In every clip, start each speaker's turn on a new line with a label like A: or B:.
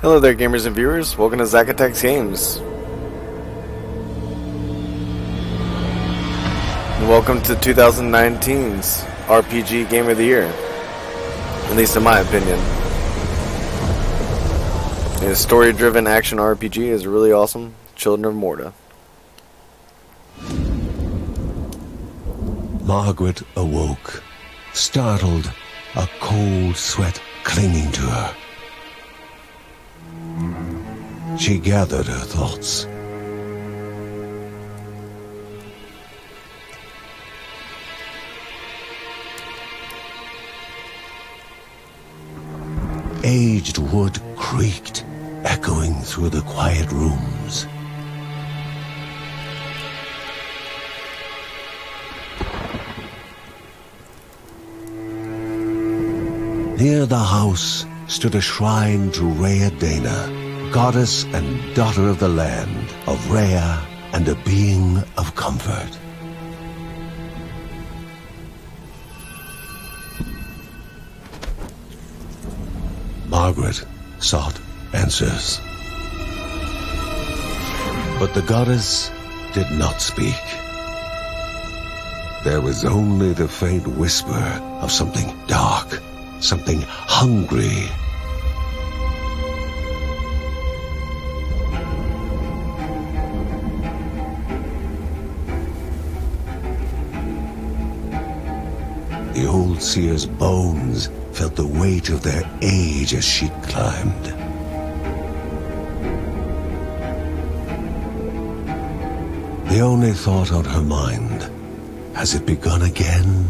A: Hello there, gamers and viewers. Welcome to Zacatec's Games. And welcome to 2019's RPG Game of the Year. At least in my opinion. A story-driven action RPG is really awesome. Children of Morta.
B: Margaret awoke, startled, a cold sweat clinging to her. She gathered her thoughts. Aged wood creaked, echoing through the quiet rooms. Near the house stood a shrine to Rhea Dana, goddess and daughter of the land, of Rhea and a being of comfort. Margaret sought answers. But the goddess did not speak. There was only the faint whisper of something dark, something hungry. The old seer's bones felt the weight of their age as she climbed. The only thought on her mind, has it begun again?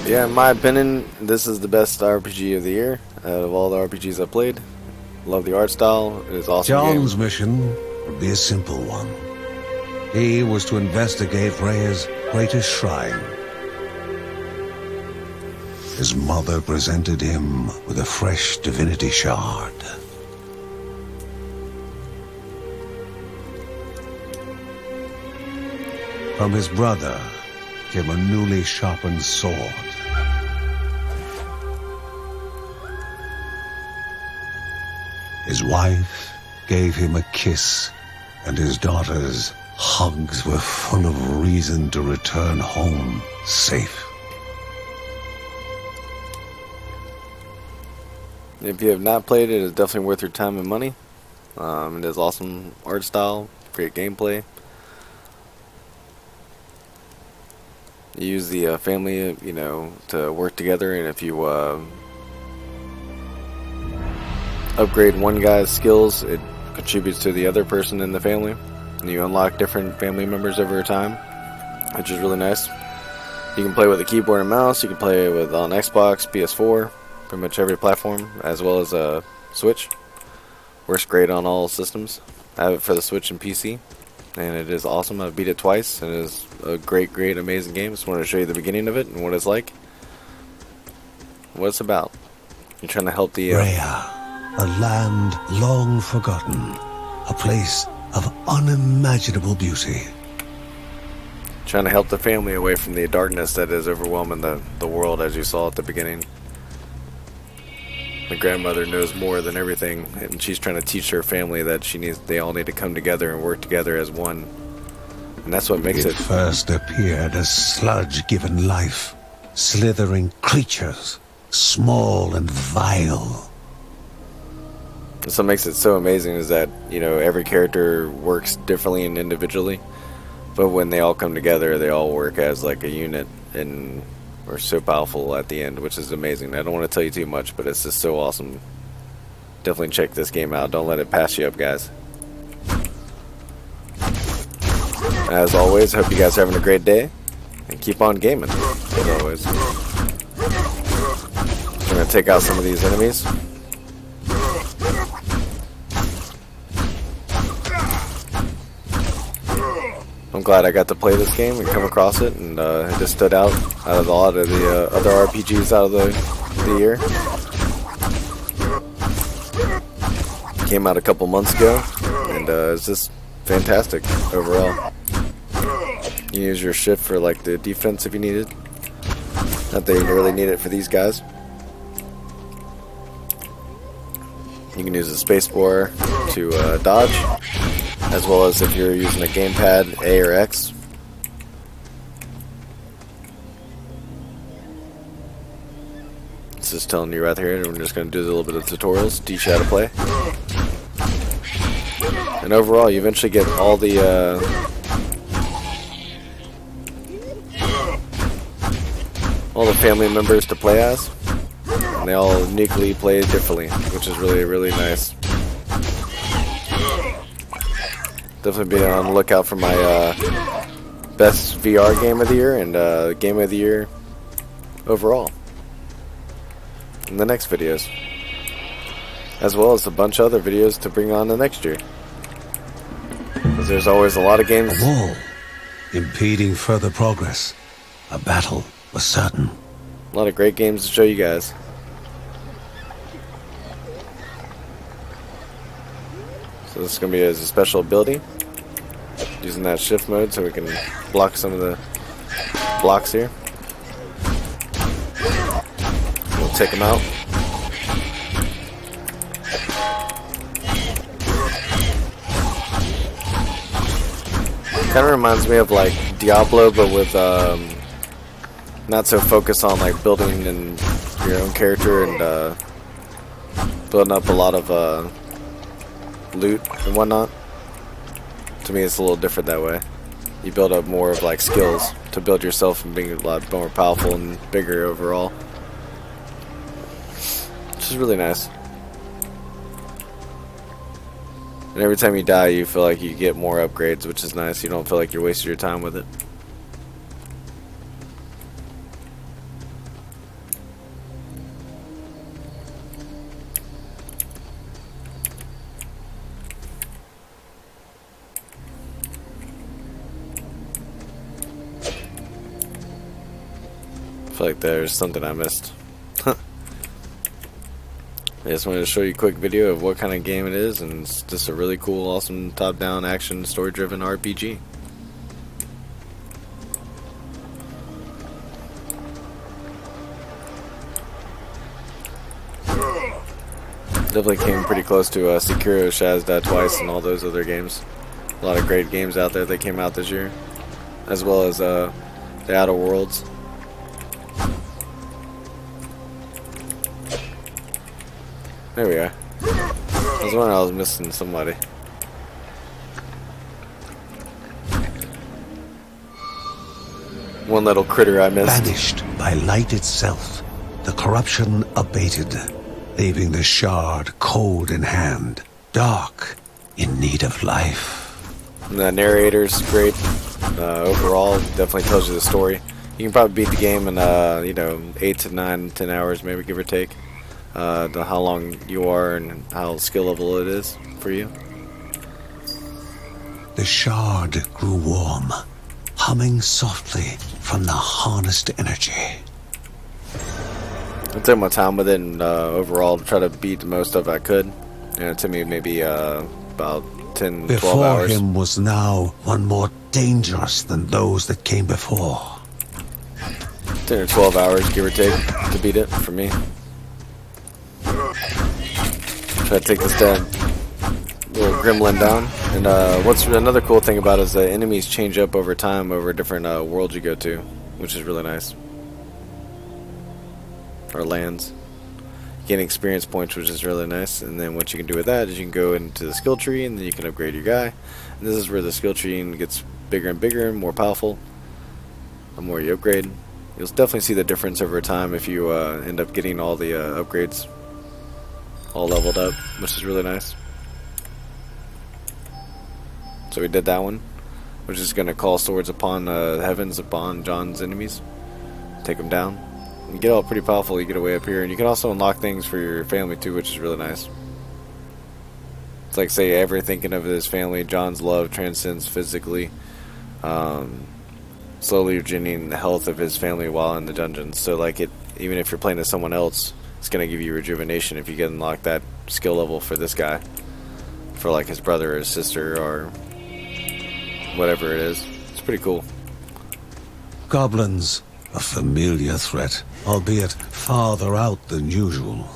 A: Yeah, in my opinion, this is the best RPG of the year out of all the RPGs I've played. Love the art style. It is awesome.
B: John's mission would be a simple one. He was to investigate Rhea's greatest shrine. His mother presented him with a fresh divinity shard. From his brother came a newly sharpened sword. His wife gave him a kiss, and his daughter's hugs were full of reason to return home safe.
A: If you have not played it, it's definitely worth your time and money. It is awesome art style, great gameplay. You use the family, to work together, and if you upgrade one guy's skills, it contributes to the other person in the family, and you unlock different family members over time, which is really nice. You can play with a keyboard and mouse. You can play with on Xbox, PS4, pretty much every platform, as well as a Switch. Works great on all systems. I have it for the Switch and PC, and it is awesome. I've beat it twice, and it is a great, amazing game. Just wanted to show you the beginning of it and what it's like, what it's about. You're trying to help the
B: Rhea, a land long forgotten, a place of unimaginable beauty.
A: Trying to help the family away from the darkness that is overwhelming the world, as you saw at the beginning. The grandmother knows more than everything, and she's trying to teach her family that they all need to come together and work together as one. And that's what makes it.
B: It first appeared as sludge given life, slithering creatures, small and vile.
A: That's what makes it so amazing, is that, every character works differently and individually, but when they all come together, they all work as like a unit and are so powerful at the end, which is amazing. I don't want to tell you too much, but it's just so awesome. Definitely check this game out. Don't let it pass you up, guys. As always, hope you guys are having a great day, and keep on gaming, as always. I'm going to take out some of these enemies. I'm glad I got to play this game and come across it, and it just stood out of a lot of the other RPGs out of the year. Came out a couple months ago, and it's just fantastic overall. You can use your shift for like the defense if you need it. Not that you really need it for these guys. You can use the spacebar to dodge, as well as if you're using a gamepad, A or X. It's just telling you right here, and we're just going to do a little bit of tutorials, teach you how to play. And overall, you eventually get all the family members to play as, and they all uniquely play differently, which is really, really nice. Definitely be on the lookout for my best VR game of the year and game of the year overall in the next videos, as well as a bunch of other videos to bring on the next year, because there's always a lot of games.
B: A wall impeding further progress. A battle was certain.
A: A lot of great games to show you guys. So this is going to be as a special ability, using that shift mode so we can block some of the blocks here. We'll take them out. Kind of reminds me of like Diablo, but with not so focused on like building and your own character and building up a lot of loot and whatnot. To me, it's a little different that way. You build up more of like skills to build yourself and being a lot more powerful and bigger overall, which is really nice. And every time you die, you feel like you get more upgrades, which is nice. You don't feel like you're wasting your time with it. I feel like there's something I missed. I just wanted to show you a quick video of what kind of game it is, and it's just a really cool, awesome top-down action, story-driven RPG. Definitely came pretty close to Sekiro, Shaz Died Twice, and all those other games. A lot of great games out there that came out this year, as well as the Outer Worlds. There we are. I was wondering I was missing somebody. One little critter I missed.
B: Vanished by light itself, the corruption abated, leaving the shard cold in hand, dark, in need of life.
A: And the narrator's great. Overall, definitely tells you the story. You can probably beat the game in 8 to 9, 10 hours, maybe, give or take. How long you are and how skill level it is for you.
B: The shard grew warm, humming softly from the harnessed energy.
A: I took my time with it, and overall try to beat the most of it I could. And it took me maybe about 10, 12
B: Before
A: hours.
B: him was now one more dangerous than those that came before.
A: 10 or 12 hours, give or take, to beat it for me. Try to take this dead little gremlin down. And what's another cool thing about it is the enemies change up over time over different worlds you go to, which is really nice. Or lands. Gain experience points, which is really nice. And then what you can do with that is you can go into the skill tree, and then you can upgrade your guy. And this is where the skill tree gets bigger and bigger and more powerful. The more you upgrade, you'll definitely see the difference over time if you end up getting all the upgrades all leveled up, which is really nice. So we did that one, which is going to call swords upon the heavens upon John's enemies, take them down. You get all pretty powerful. You get away up here, and you can also unlock things for your family too, which is really nice. It's like, say, ever thinking of his family, John's love transcends physically, slowly regaining the health of his family while in the dungeons. So like even if you're playing as someone else, it's going to give you rejuvenation if you get unlock that skill level for this guy. for like his brother or his sister or whatever it is. It's pretty cool.
B: Goblins, a familiar threat, albeit farther out than usual.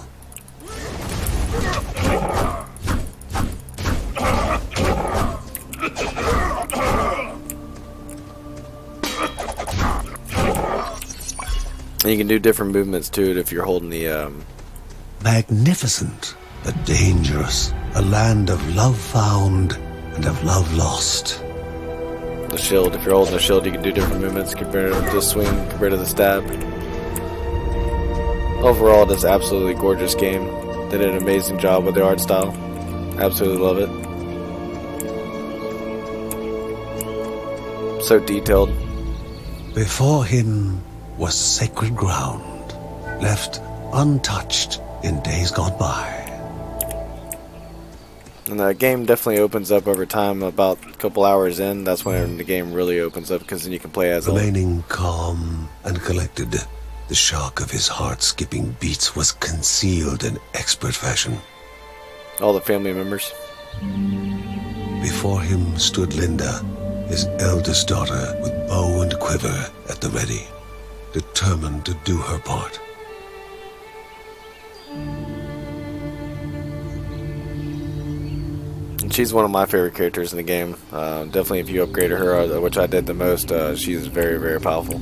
A: And you can do different movements to it if you're holding the
B: Magnificent, but dangerous. A land of love found and of love lost.
A: the shield. If you're holding the shield, you can do different movements compared to the swing, compared to the stab. Overall, this absolutely gorgeous game. They did an amazing job with the art style. Absolutely love it. So detailed.
B: Before him was sacred ground, left untouched in days gone by.
A: And the game definitely opens up over time. About a couple hours in, that's when the game really opens up, because then you can play as
B: remaining calm and collected, the shock of his heart-skipping beats was concealed in expert fashion.
A: all the family members.
B: Before him stood Linda, his eldest daughter, with bow and quiver at the ready, determined to do her part.
A: And she's one of my favorite characters in the game. Definitely if you upgraded her, which I did the most, she's very, very powerful.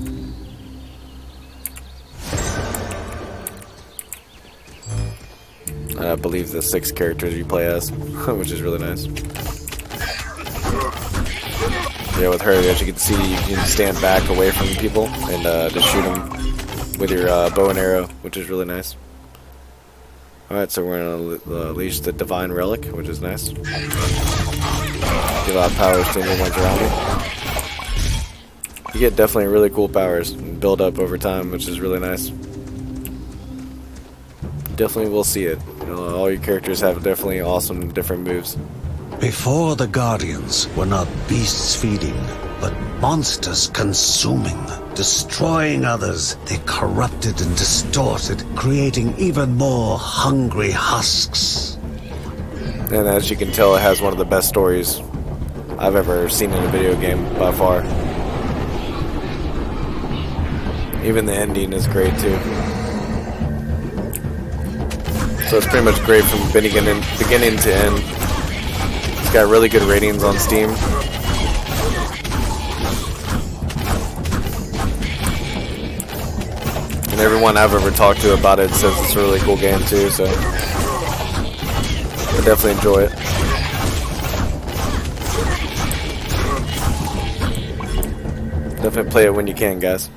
A: I believe the 6 characters you play as, which is really nice. Yeah, with her, as you can see, you can stand back away from people and just shoot them with your bow and arrow, which is really nice. Alright, so we're going to unleash the Divine Relic, which is nice. Give out powers to anyone around you. You get definitely really cool powers and build up over time, which is really nice. Definitely will see it. You know, all your characters have definitely awesome different moves.
B: Before the Guardians were not beasts feeding, but monsters consuming, destroying others. They corrupted and distorted, creating even more hungry husks.
A: And as you can tell, it has one of the best stories I've ever seen in a video game by far. Even the ending is great too. So it's pretty much great from beginning to end. It's got really good ratings on Steam. And everyone I've ever talked to about it says it's a really cool game too, so I definitely enjoy it. Definitely play it when you can, guys.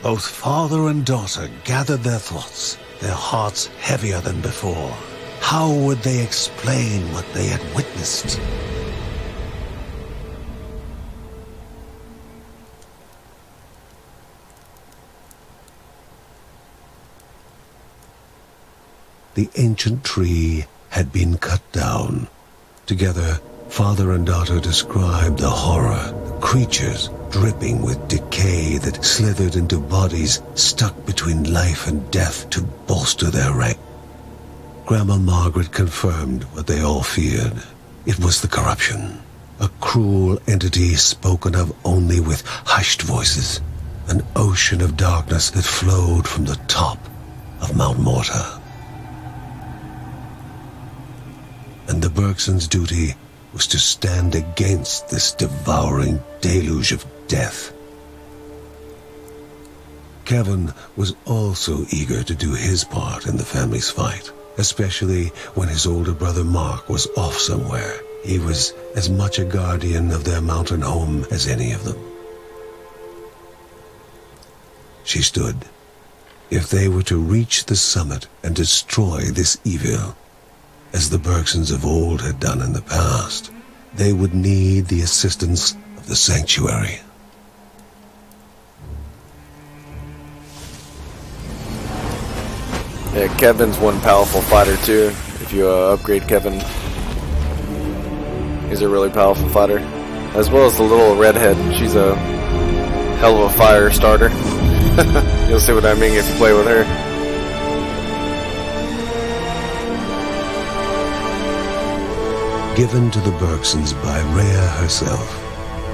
B: Both father and daughter gathered their thoughts, their hearts heavier than before. How would they explain what they had witnessed? The ancient tree had been cut down. Together, father and daughter described the horror, the creatures dripping with decay that slithered into bodies stuck between life and death to bolster their rank. Grandma Margaret confirmed what they all feared. It was the corruption, a cruel entity spoken of only with hushed voices, an ocean of darkness that flowed from the top of Mount Morta. And the Bergsons' duty was to stand against this devouring deluge of death. Kevin was also eager to do his part in the family's fight, especially when his older brother Mark was off somewhere. He was as much a guardian of their mountain home as any of them. She stood. If they were to reach the summit and destroy this evil, as the Bergsons of old had done in the past, they would need the assistance of the sanctuary.
A: Yeah, Kevin's one powerful fighter too. If you upgrade Kevin, he's a really powerful fighter. As well as the little redhead. She's a hell of a fire starter. You'll see what I mean if you play with her.
B: Given to the Bergsons by Rhea herself,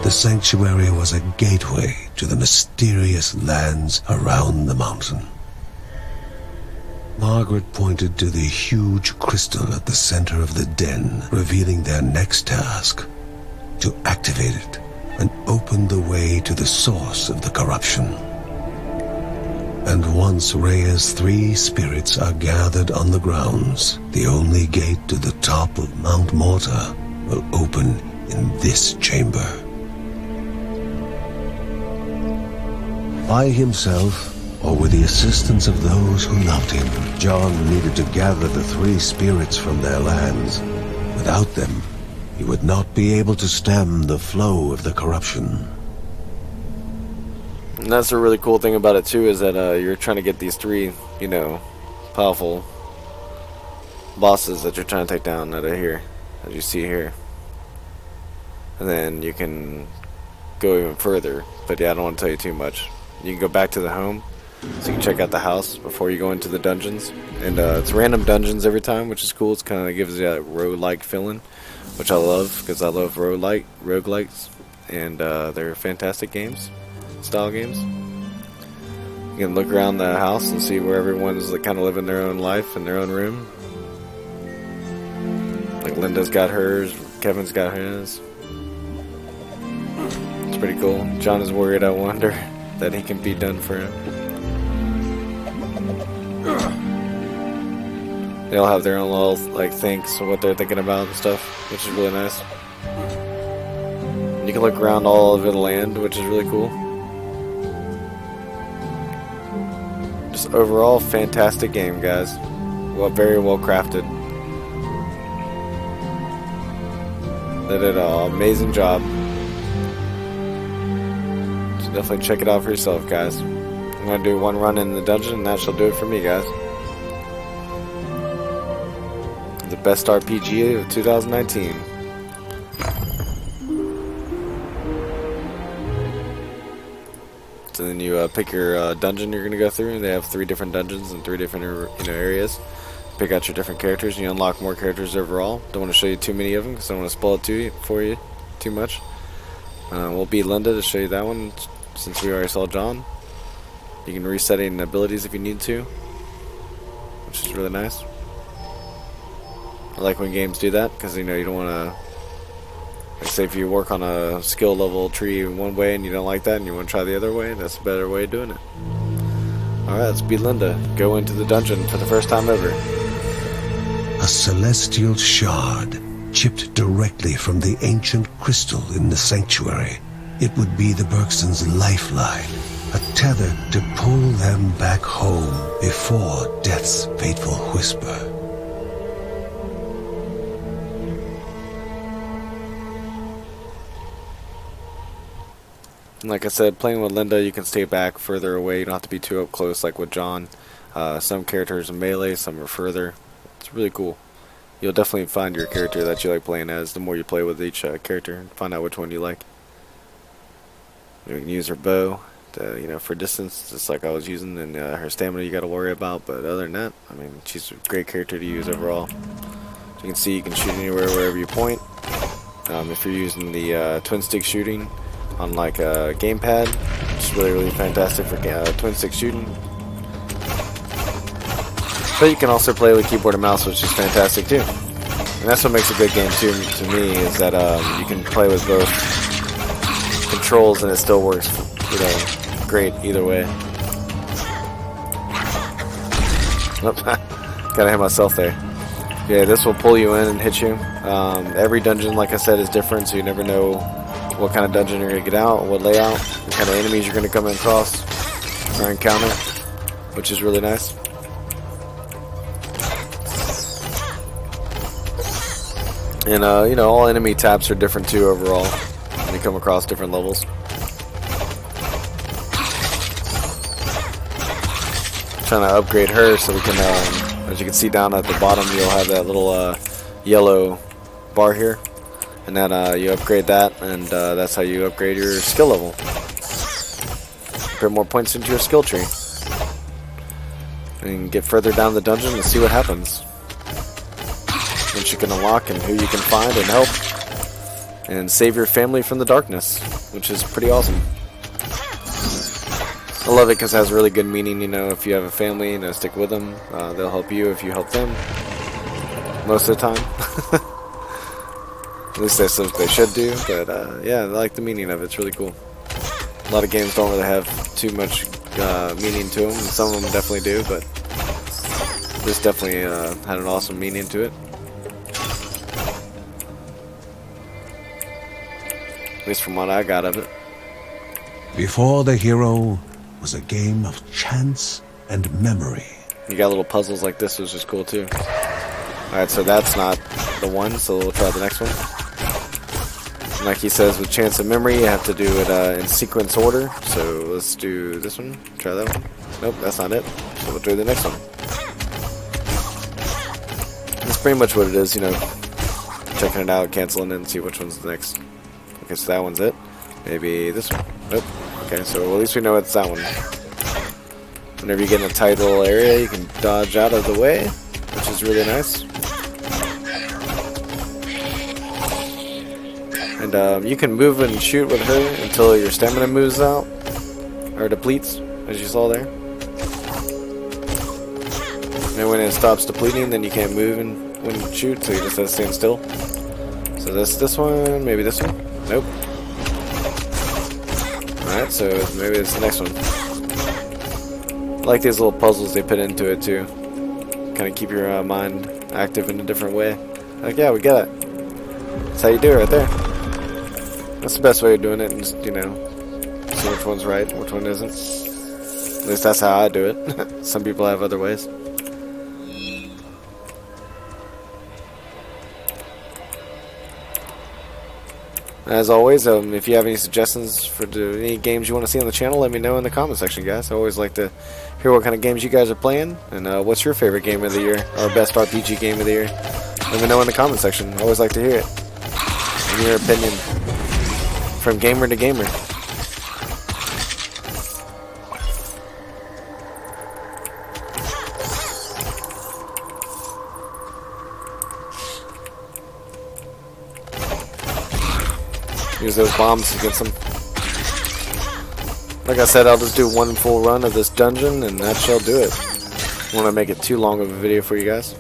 B: the sanctuary was a gateway to the mysterious lands around the mountain. Margaret pointed to the huge crystal at the center of the den, revealing their next task: to activate it and open the way to the source of the corruption. And once Rhea's 3 spirits are gathered on the grounds, the only gate to the top of Mount Morta will open in this chamber. By himself, or with the assistance of those who loved him, John needed to gather the 3 spirits from their lands. Without them, he would not be able to stem the flow of the corruption.
A: And that's a really cool thing about it too, is that you're trying to get these 3, you know, powerful bosses that you're trying to take down that are here, as you see here. And then you can go even further, but yeah, I don't want to tell you too much. You can go back to the home, so you can check out the house before you go into the dungeons. And it's random dungeons every time, which is cool. It's kind of gives you that roguelike feeling, which I love, because I love roguelikes, and they're fantastic games, style games. You can look around the house and see where everyone's kind of living their own life in their own room. Like Linda's got hers, Kevin's got his. It's pretty cool. John is worried, I wonder, that he can be done for him. They all have their own little thinks of what they're thinking about and stuff, which is really nice. You can look around all over the land, which is really cool. Just overall fantastic game, guys. Well, very well crafted. They did an amazing job. So definitely check it out for yourself, guys. I'm gonna do one run in the dungeon, and that shall do it for me, guys. The best RPG of 2019. So then you pick your dungeon you're gonna go through. They have 3 different dungeons and 3 different areas. Pick out your different characters, and you unlock more characters overall. Don't want to show you too many of them because I don't want to spoil it for you too much. We'll be Linda to show you that one, since we already saw John. You can reset any abilities if you need to, which is really nice. I like when games do that, because you don't want to, like, say if you work on a skill level tree one way and you don't like that and you want to try the other way, that's a better way of doing it. Alright, let's be Linda. Go into the dungeon for the first time ever.
B: A celestial shard chipped directly from the ancient crystal in the sanctuary. It would be the Bergsons' lifeline, a tether to pull them back home before death's fateful whisper.
A: Like I said, playing with Linda, you can stay back further away. You don't have to be too up close like with John. Some characters are melee, some are further. It's really cool. You'll definitely find your character that you like playing as the more you play with each character and find out which one you like. You can use her bow to, for distance, just like I was using, and her stamina you got to worry about. But other than that, I mean, she's a great character to use overall. So you can see you can shoot anywhere, wherever you point. If you're using the twin stick shooting on like a gamepad, it's really fantastic for twin stick shooting. But you can also play with keyboard and mouse, which is fantastic too. And that's what makes a good game too, to me, is that you can play with both controls and it still works, great either way. Oops, gotta hit myself there. Yeah, this will pull you in and hit you. Every dungeon, like I said, is different, so you never know what kind of dungeon you're going to get out, what layout, what kind of enemies you're going to come across or encounter, which is really nice. And, all enemy types are different too overall. They come across different levels. Trying to upgrade her so we can, as you can see down at the bottom, you'll have that little yellow bar here. And then you upgrade that, and that's how you upgrade your skill level. Put more points into your skill tree. And get further down the dungeon and see what happens. which you can unlock and who you can find and help, and save your family from the darkness, which is pretty awesome. I love it because it has really good meaning. You know, if you have a family, you know, stick with them. They'll help you if you help them. Most of the time. At least that's what they should do. But yeah, I like the meaning of it. It's really cool. A lot of games don't really have too much meaning to them. Some of them definitely do, but this definitely had an awesome meaning to it. At least from what I got of it.
B: Before the hero was a game of chance and memory.
A: You got little puzzles like this, which is cool too. Alright, so that's not the one, so we'll try the next one. And like he says, with chance and memory, you have to do it in sequence order. So let's do this one. Try that one. Nope, that's not it. So we'll do the next one. That's pretty much what it is, you know. Checking it out, canceling it, and see which one's the next. Okay, so that one's it. Maybe this one. Nope. Okay, so at least we know it's that one. Whenever you get in a tight little area, you can dodge out of the way, which is really nice. And you can move and shoot with her until your stamina moves out, or depletes, as you saw there. And when it stops depleting, then you can't move and when you shoot, so you just have to stand still. So this one, maybe this one. Nope. Alright, so maybe it's the next one. I like these little puzzles they put into it too. Kind of keep your mind active in a different way. Like, yeah, we get it. That's how you do it right there. That's the best way of doing it, and just, you know, see which one's right, which one isn't. At least that's how I do it. Some people have other ways. As always, if you have any suggestions for any games you want to see on the channel, let me know in the comment section, guys. I always like to hear what kind of games you guys are playing, and what's your favorite game of the year, or best RPG game of the year. Let me know in the comment section. I always like to hear it. In your opinion. From gamer to gamer. Use those bombs against them. Like I said, I'll just do one full run of this dungeon, and that shall do it. I want to make it too long of a video for you guys.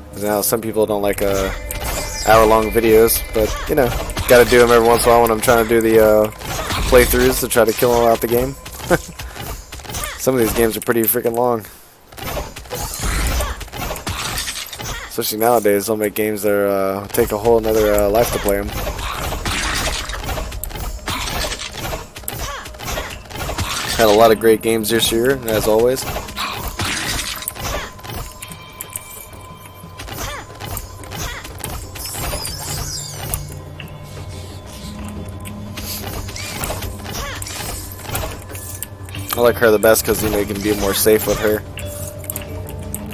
A: Because now some people don't like hour-long videos, but you know, gotta do them every once in a while when I'm trying to do the playthroughs to try to kill out the game. Some of these games are pretty freaking long. Especially nowadays, they'll make games that take a whole another life to play them. Had a lot of great games this year, as always. I like her the best because, you know, you can be more safe with her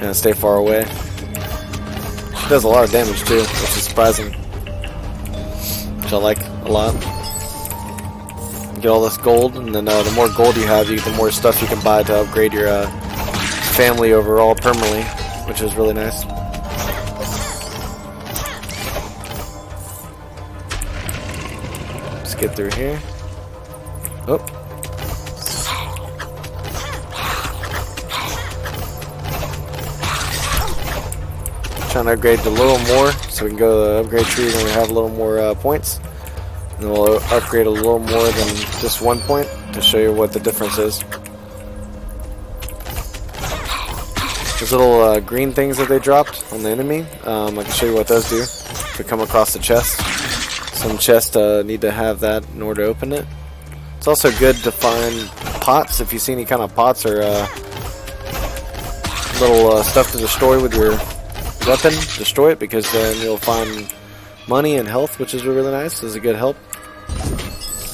A: and stay far away. She does a lot of damage too, which is surprising, which I like a lot. You get all this gold, and then the more gold you have, the more stuff you can buy to upgrade your family overall permanently, which is really nice. Let's get through here. Oh. Trying to upgrade a little more, so we can go to the upgrade tree when we have a little more points. And then we'll upgrade a little more than just 1 point to show you what the difference is. Those little green things that they dropped on the enemy, I can show you what those do. If we come across the chest, some chests need to have that in order to open it. It's also good to find pots. If you see any kind of pots or little stuff to destroy with your weapon, destroy it, because then you'll find money and health, which is really nice. This is a good help.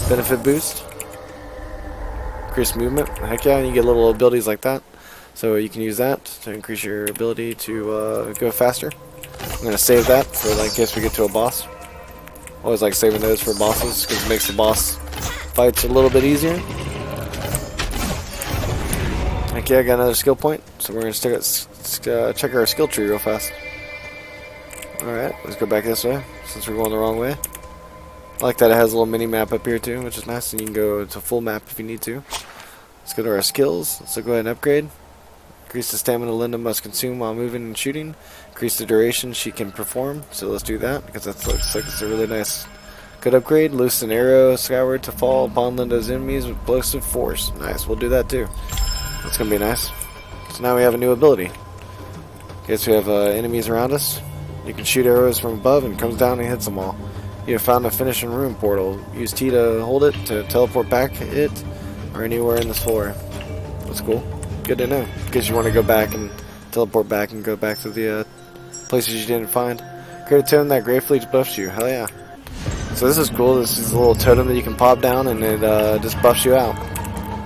A: Benefit boost. Increase movement. Heck yeah, and you get little abilities like that. So you can use that to increase your ability to go faster. I'm going to save that for like, in case we get to a boss. Always like saving those for bosses because it makes the boss fights a little bit easier. Okay, I got another skill point, so we're going to check our skill tree real fast. Alright, let's go back this way, since we're going the wrong way. I like that it has a little mini map up here too, which is nice, and you can go to full map if you need to. Let's go to our skills. So go ahead and upgrade. Increase the stamina Linda must consume while moving and shooting. Increase the duration she can perform. So let's do that, because that looks like it's a really nice, good upgrade. Loosen arrow skyward to fall upon Linda's enemies with explosive force. Nice, we'll do that too. That's gonna be nice. So now we have a new ability. Okay, so we have enemies around us. You can shoot arrows from above and it comes down and hits them all. You have found a finishing room portal. Use T to hold it to teleport back it or anywhere in this floor. That's cool. Good to know. In case you want to go back and teleport back and go back to the places you didn't find. Create a totem that gratefully buffs you. Hell yeah. So this is cool. This is a little totem that you can pop down and it just buffs you out.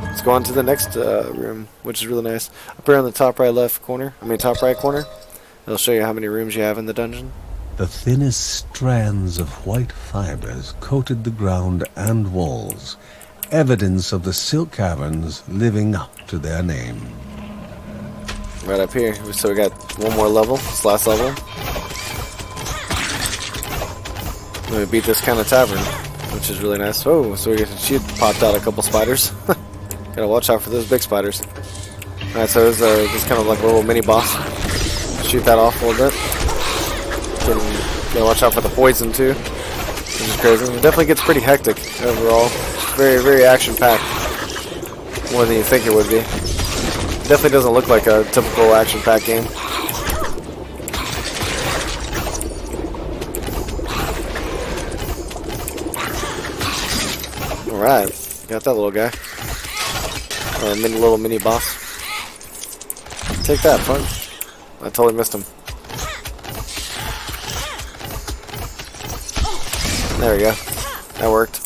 A: Let's go on to the next room, which is really nice. Up here on the top right corner, it'll show you how many rooms you have in the dungeon.
B: The thinnest strands of white fibers coated the ground and walls, evidence of the silk caverns living up to their name.
A: Right up here, so we got one more level, this last level. We beat this kind of tavern, which is really nice. Oh, so she popped out a couple spiders. Gotta watch out for those big spiders. Alright, so there's just kind of like a little mini boss. Shoot that off a little bit. Gotta watch out for the poison too, which is crazy. It definitely gets pretty hectic overall. Very, very action-packed. More than you think it would be. It definitely doesn't look like a typical action-packed game. Alright, got that little guy. Or a little mini boss. Take that, fun. I totally missed him. There we go. That worked.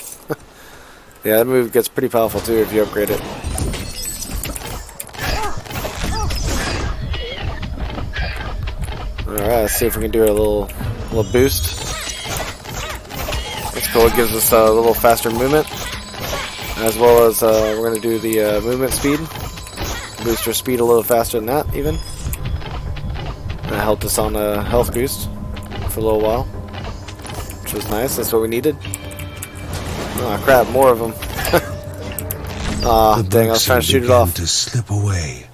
A: Yeah, that move gets pretty powerful too if you upgrade it. Alright, let's see if we can do a little boost. That's cool. It gives us a little faster movement. As well as we're going to do the movement speed. Boost our speed a little faster than that even. That helped us on a health boost for a little while. Which was nice, that's what we needed. Oh crap, more of them. Aw, dang, I was trying to shoot it off.
B: To slip away,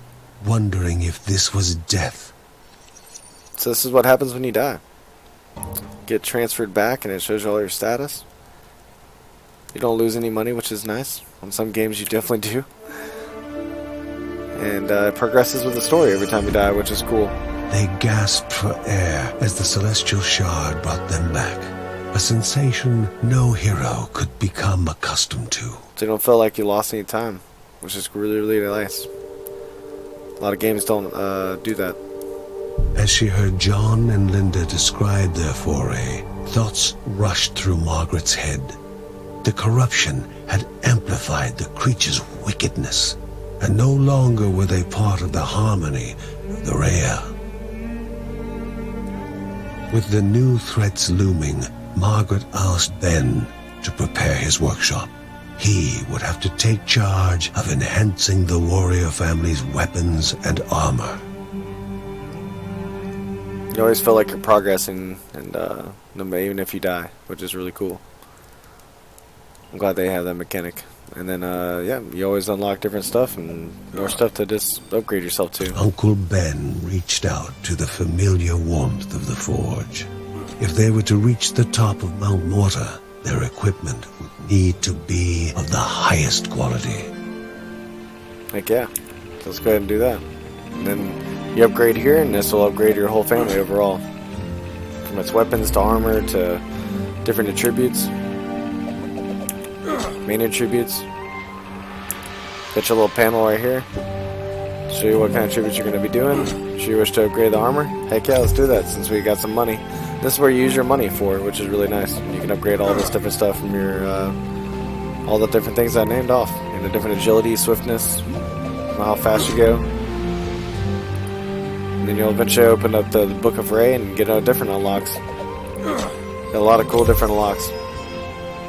B: wondering if this was death.
A: So this is what happens when you die. Get transferred back and it shows you all your status. You don't lose any money, which is nice. On some games you definitely do. And it progresses with the story every time you die, which is cool.
B: They gasped for air as the celestial shard brought them back. A sensation no hero could become accustomed to.
A: So you don't feel like you lost any time, which is really, really nice. A lot of games don't do that.
B: As she heard John and Linda describe their foray, thoughts rushed through Margaret's head. The corruption had amplified the creature's wickedness, and no longer were they part of the harmony of the Rhea. With the new threats looming, Margaret asked Ben to prepare his workshop. He would have to take charge of enhancing the warrior family's weapons and armor.
A: You always feel like you're progressing, and even if you die, which is really cool. I'm glad they have that mechanic. And then, yeah, you always unlock different stuff and more stuff to just upgrade yourself to.
B: Uncle Ben reached out to the familiar warmth of the forge. If they were to reach the top of Mount Morta, their equipment would need to be of the highest quality.
A: Heck yeah. So let's go ahead and do that. And then you upgrade here, and this will upgrade your whole family overall. From its weapons to armor to different attributes. Main attributes. Got your little panel right here. Show you what kind of attributes you're going to be doing. Show you wish to upgrade the armor. Heck yeah, let's do that since we got some money. This is where you use your money for, which is really nice. You can upgrade all this different stuff from your, all the different things I named off. You know, different agility, swiftness, how fast you go. And then you'll eventually open up the Book of Ray and get different unlocks. Got a lot of cool different unlocks.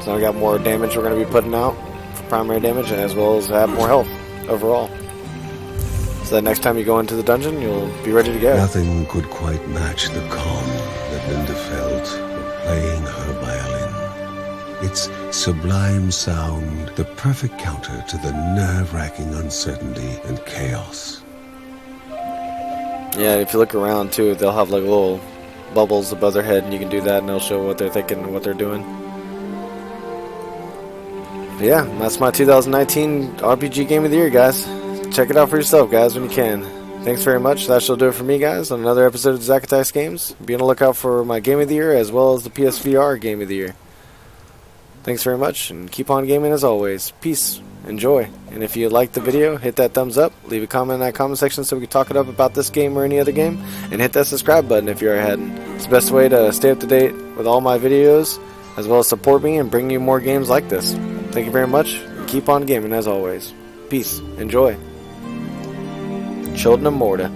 A: So now we got more damage we're going to be putting out for primary damage, as well as have more health overall. So that next time you go into the dungeon, you'll be ready to go.
B: Nothing could quite match the calm that Linda felt were playing her violin. Its sublime sound, the perfect counter to the nerve-wracking uncertainty and chaos.
A: Yeah, if you look around too, they'll have like little bubbles above their head, and you can do that, and they'll show what they're thinking and what they're doing. But yeah, that's my 2019 RPG Game of the Year, guys. Check it out for yourself, guys, when you can. Thanks very much. That shall do it for me, guys, on another episode of Zacatec's Games. Be on the lookout for my Game of the Year as well as the PSVR Game of the Year. Thanks very much, and keep on gaming as always. Peace. Enjoy. And if you liked the video, hit that thumbs up, leave a comment in that comment section so we can talk it up about this game or any other game, and hit that subscribe button if you're ahead. It's the best way to stay up to date with all my videos, as well as support me and bring you more games like this. Thank you very much, and keep on gaming as always. Peace. Enjoy. Children of Morta.